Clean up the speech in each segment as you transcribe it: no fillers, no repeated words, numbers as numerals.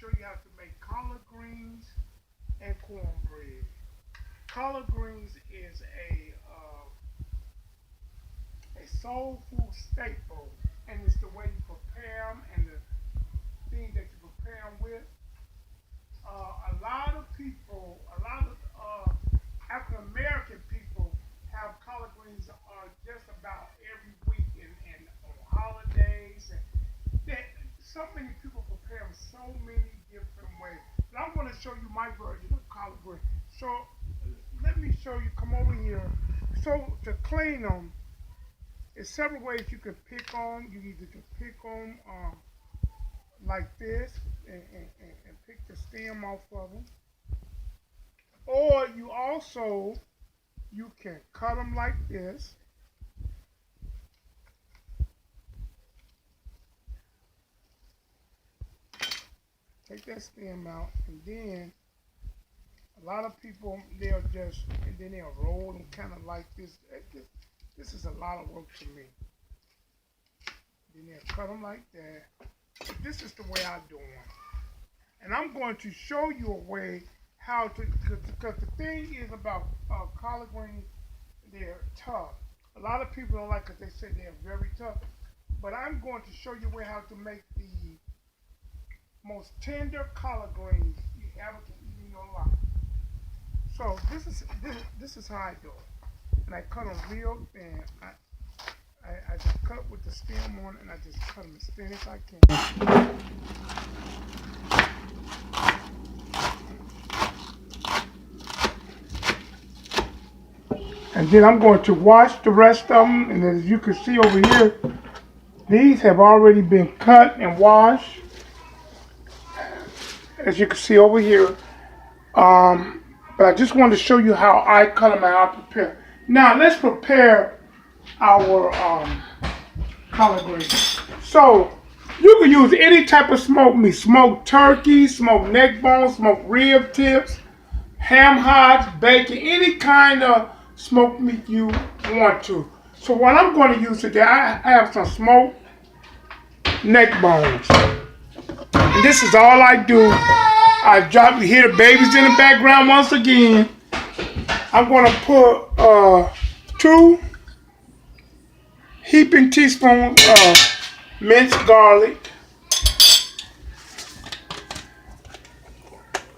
show you how to make collard greens and cornbread. Collard greens is a soul food staple, and it's the way you prepare them and the things that you prepare them with. A lot of African American people have collard greens just about every week and on holidays. And so many people prepare them so many different ways. But I'm going to show you my version of collard greens. So let me show you. Come over here. So to clean them, there's several ways you can pick them. You either can pick them like this and pick the stem off of them, or you can cut them like this. Take that stem out, and then a lot of people and then they'll roll them kind of like this. This is a lot of work for me. Then they'll cut them like that. This is the way I do them. And I'm going to show you a way how to, because the thing is about collard greens, they're tough. A lot of people don't like it, they say they're very tough. But I'm going to show you a way how to make the most tender collard greens you ever can eat in your life. So this is how I do it. And I cut them real thin. I just cut with the stem on, and I just cut them as thin as I can. And then I'm going to wash the rest of them. And as you can see over here, these have already been cut and washed. As you can see over here. But I just wanted to show you how I cut them and how I prepare. Now let's prepare our collard greens. So you can use any type of smoked meat. Smoked turkey, smoked neck bones, smoked rib tips, ham hocks, bacon, any kind of smoked meat you want to. So what I'm going to use today, I have some smoked neck bones. And this is all I do. I drop, you hear the babies in the background once again. I'm going to put 2 heaping teaspoons of minced garlic,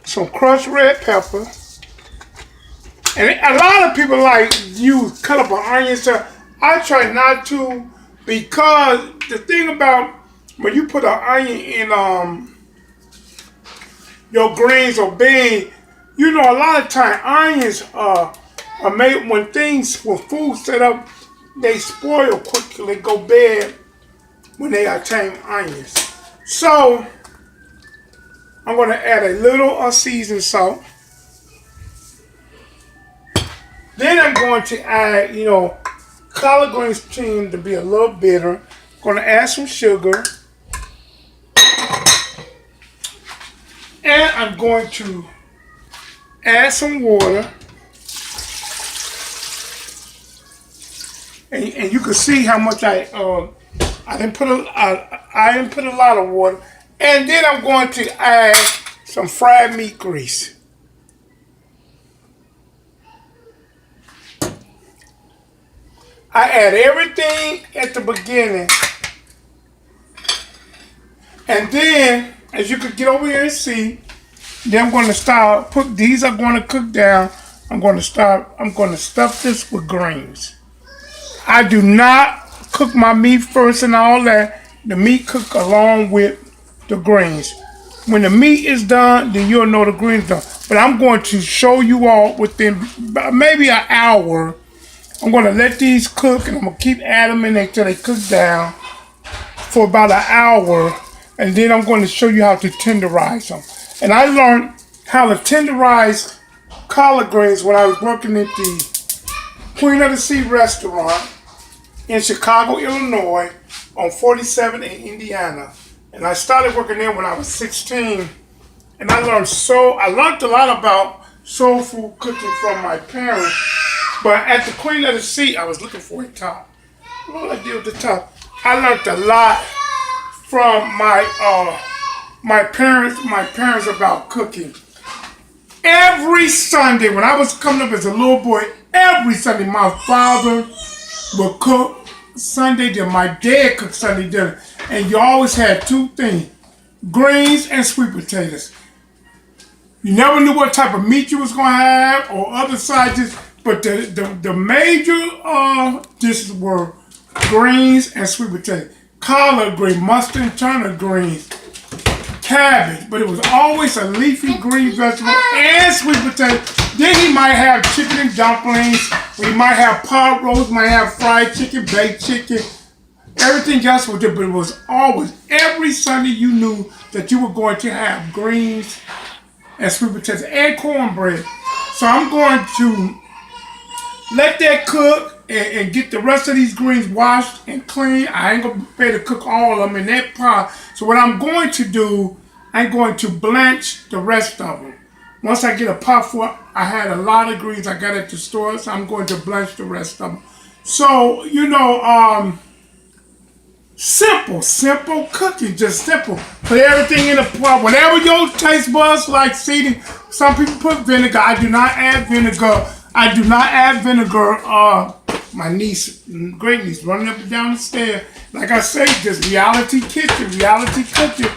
some crushed red pepper, and a lot of people like use cut up an onion. So I try not to, because the thing about when you put an onion in your greens or beans, you know, a lot of time onions are made when food set up, they spoil quickly, they go bad when they are tame onions. So I'm going to add a little seasoned salt. Then I'm going to add, collard greens tend to be a little bitter. I'm going to add some sugar. And I'm going to add some water. And you can see how much I didn't put a lot of water. And then I'm going to add some fried meat grease. I add everything at the beginning. And then, as you can get over here and see, then I'm going to these are going to cook down. I'm going to stuff this with greens. I do not cook my meat first and all that. The meat cook along with the greens. When the meat is done, then you'll know the greens done. But I'm going to show you all within maybe an hour. I'm going to let these cook, and I'm going to keep adding them in until they cook down for about an hour. And then I'm going to show you how to tenderize them. And I learned how to tenderize collard greens when I was working at the Queen of the Sea restaurant in Chicago, Illinois, on 47 in Indiana. And I started working there when I was 16. And I learned a lot about soul food cooking from my parents. But at the Queen of the Sea, I was looking for a top. What did I do with the top? I learned a lot from my parents about cooking. Every Sunday, when I was coming up as a little boy, every Sunday my father would cook Sunday dinner. My dad cooked Sunday dinner. And you always had two things, greens and sweet potatoes. You never knew what type of meat you was going to have or other sides, but the major dishes were greens and sweet potato. Collard green, mustard and turnip greens, cabbage, but it was always a leafy green vegetable and sweet potato. Then he might have chicken and dumplings. We might have pot roast, might have fried chicken, baked chicken. Everything else was there, but it was always, every Sunday you knew that you were going to have greens and sweet potatoes and cornbread. So I'm going to let that cook and get the rest of these greens washed and clean. I ain't going to be able to cook all of them in that pot. So what I'm going to do, I'm going to blanch the rest of them. Once I get a pot full, I had a lot of greens I got at the store, so I'm going to blanch the rest of them. So, simple cooking, just simple. Put everything in a pot, whatever your taste buds like seasoning. Some people put vinegar. I do not add vinegar. My niece, great niece, running up and down the stairs. Like I say, this reality kitchen, reality cooking.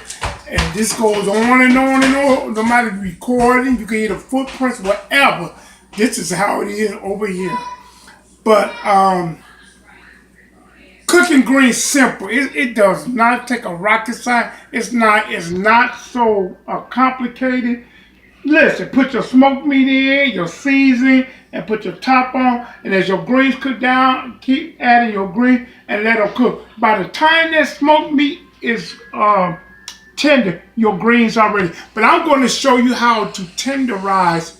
And this goes on and on and on. No matter recording, you can hear the footprints, whatever. This is how it is over here. But cooking greens simple. It does not take a rocket science. It's not so complicated. Listen, put your smoked meat in, your seasoning, and put your top on. And as your greens cook down, keep adding your greens and let them cook. By the time that smoked meat is tender, your greens are ready. But I'm going to show you how to tenderize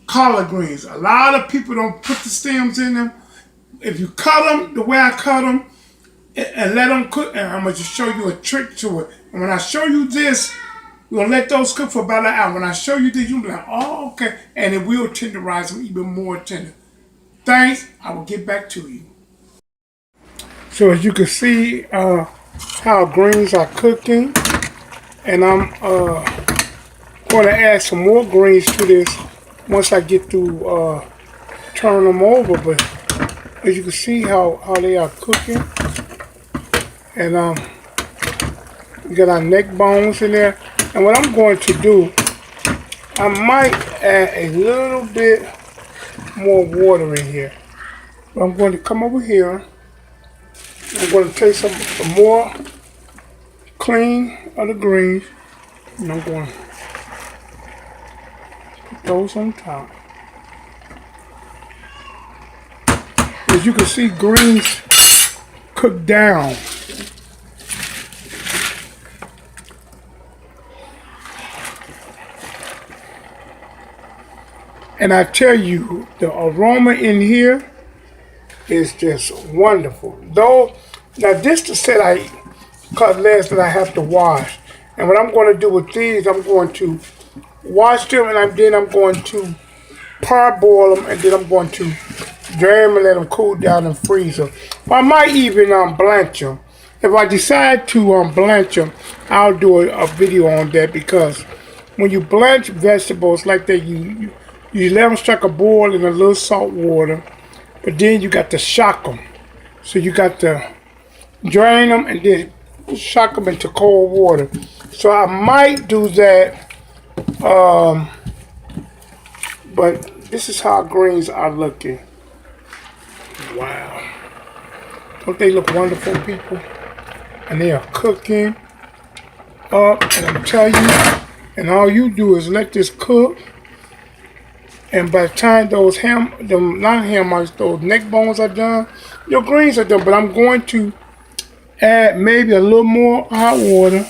collard greens. A lot of people don't put the stems in them. If you cut them the way I cut them and let them cook, and I'm going to show you a trick to it. And when I show you this, we're going to let those cook for about an hour. When I show you this, you'll be like, oh, okay. And it will tenderize them even more tender. Thanks. I will get back to you. So as you can see how greens are cooking. And I'm going to add some more greens to this once I get through turning them over. But as you can see how they are cooking. And we got our neck bones in there. And what I'm going to do, I might add a little bit more water in here. But I'm going to come over here. I'm going to take some more clean of the greens. And I'm going to put those on top. As you can see, greens cook down. And I tell you, the aroma in here is just wonderful. Though, now this the set I cut last that I have to wash. And what I'm going to do with these, I'm going to wash them and then I'm going to parboil them and then I'm going to drain them and let them cool down and freeze them. I might even blanch them. If I decide to blanch them, I'll do a video on that, because when you blanch vegetables like that, you let them strike a boil in a little salt water, but then you got to shock them. So you got to drain them and then shock them into cold water. So I might do that, but this is how greens are looking. Wow. Don't they look wonderful, people? And they are cooking up, and I'm telling you, and all you do is let this cook. And by the time those those neck bones are done, your greens are done. But I'm going to add maybe a little more hot water.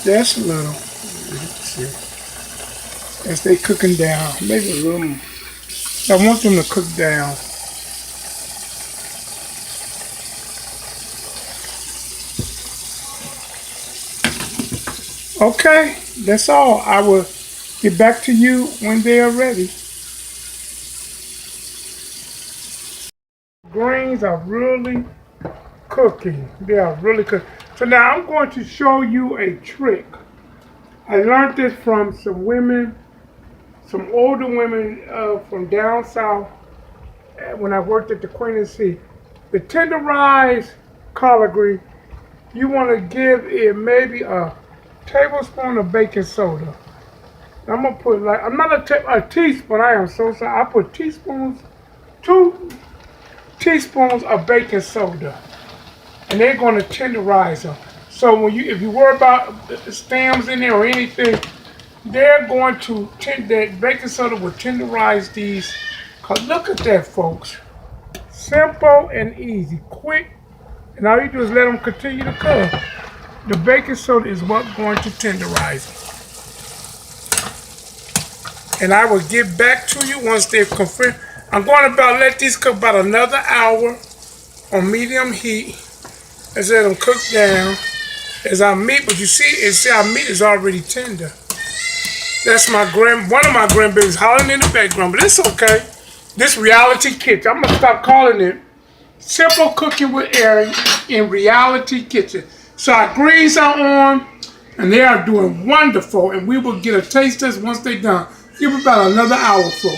Just a little. Let's see. As they cooking down, maybe a little more. I want them to cook down. Okay, that's all. I will get back to you when they are ready. greens are really cooking. They are really cooking. So now I'm going to show you a trick. I learned this from some women, some older women from down south when I worked at the Queen and Sea. The tenderized collard green, you want to give it maybe a tablespoon of baking soda. I'm gonna put like I'm not a teaspoon. I am so sorry. I put teaspoons, 2 teaspoons of baking soda, and they're gonna tenderize them. So when if you worry about the stems in there or anything, they're going to that baking soda will tenderize these. Cause look at that, folks. Simple and easy, quick, and all you do is let them continue to cook. The baking soda is what's going to tenderize them. And I will get back to you once they've confirmed. I'm going to let these cook about another hour on medium heat. As let them cook down as our meat. But you see, our meat is already tender. That's one of my grandbabies hollering in the background, but it's okay. This reality kitchen. I'm gonna stop calling it simple cooking with Aaron in reality kitchen. So our greens are on, and they are doing wonderful. And we will get a taste test once they're done. Give it about another hour full.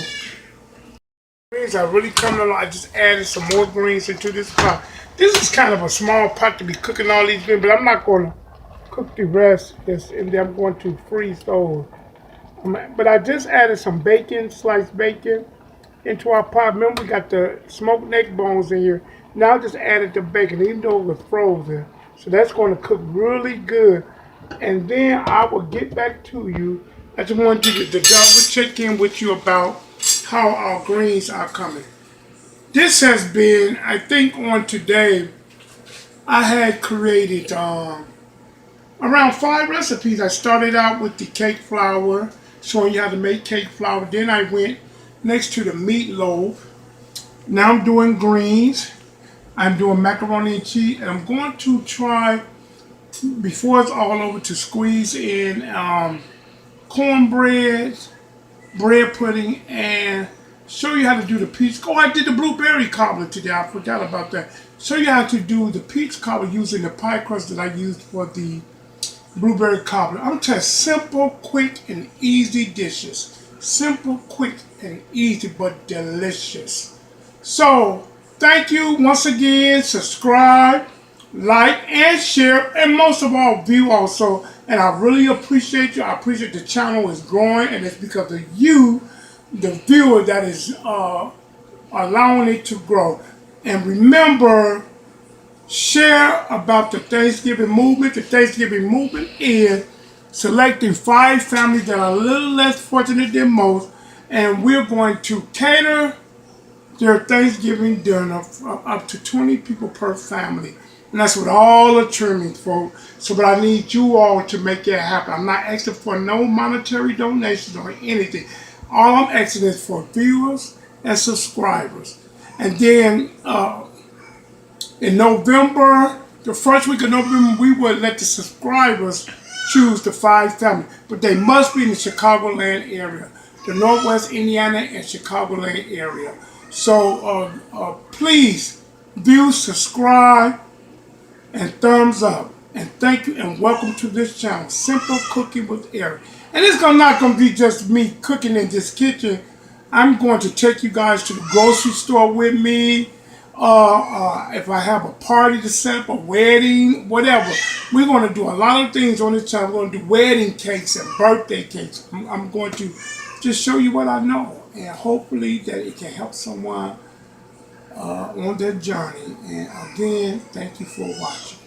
Greens are really coming along. I just added some more greens into this pot. This is kind of a small pot to be cooking all these greens, but I'm not going to cook the rest. And then I'm going to freeze those. But I just added some bacon, sliced bacon, into our pot. Remember, we got the smoked neck bones in here. Now I just added the bacon, even though it was frozen. So that's going to cook really good. And then I will get back to you. I just wanted to double check in with you about how our greens are coming. This has been, I think on today, I had created around 5 recipes. I started out with the cake flour, showing you how to make cake flour. Then I went next to the meatloaf. Now I'm doing greens. I'm doing macaroni and cheese. And I'm going to try, before it's all over, to squeeze in cornbread, bread pudding, and show you how to do the peach. Oh, I did the blueberry cobbler today. I forgot about that. Show you how to do the peach cobbler using the pie crust that I used for the blueberry cobbler. I'm telling you, simple, quick, and easy dishes. Simple, quick, and easy, but delicious. So, thank you once again. Subscribe, like, and share, and most of all, view also. And I really appreciate you. I appreciate the channel is growing, and it's because of you, the viewer, that is allowing it to grow. And remember, share about the Thanksgiving movement. The Thanksgiving movement is selecting 5 families that are a little less fortunate than most, and we're going to cater their Thanksgiving dinner for up to 20 people per family. And that's with all the trimmings, folks. So, but I need you all to make it happen. I'm not asking for no monetary donations or anything. All I'm asking is for viewers and subscribers. And then in November, the first week of November, we will let the subscribers choose the 5 families. But they must be in the Chicagoland area, the Northwest Indiana and Chicagoland area. So please view, subscribe, and thumbs up. And thank you and welcome to this channel, Simple Cooking with Eric. And it's not going to be just me cooking in this kitchen. I'm going to take you guys to the grocery store with me. If I have a party to set up, a wedding, whatever. We're going to do a lot of things on this channel. We're going to do wedding cakes and birthday cakes. I'm going to just show you what I know. And hopefully that it can help someone on their journey. And again, thank you for watching.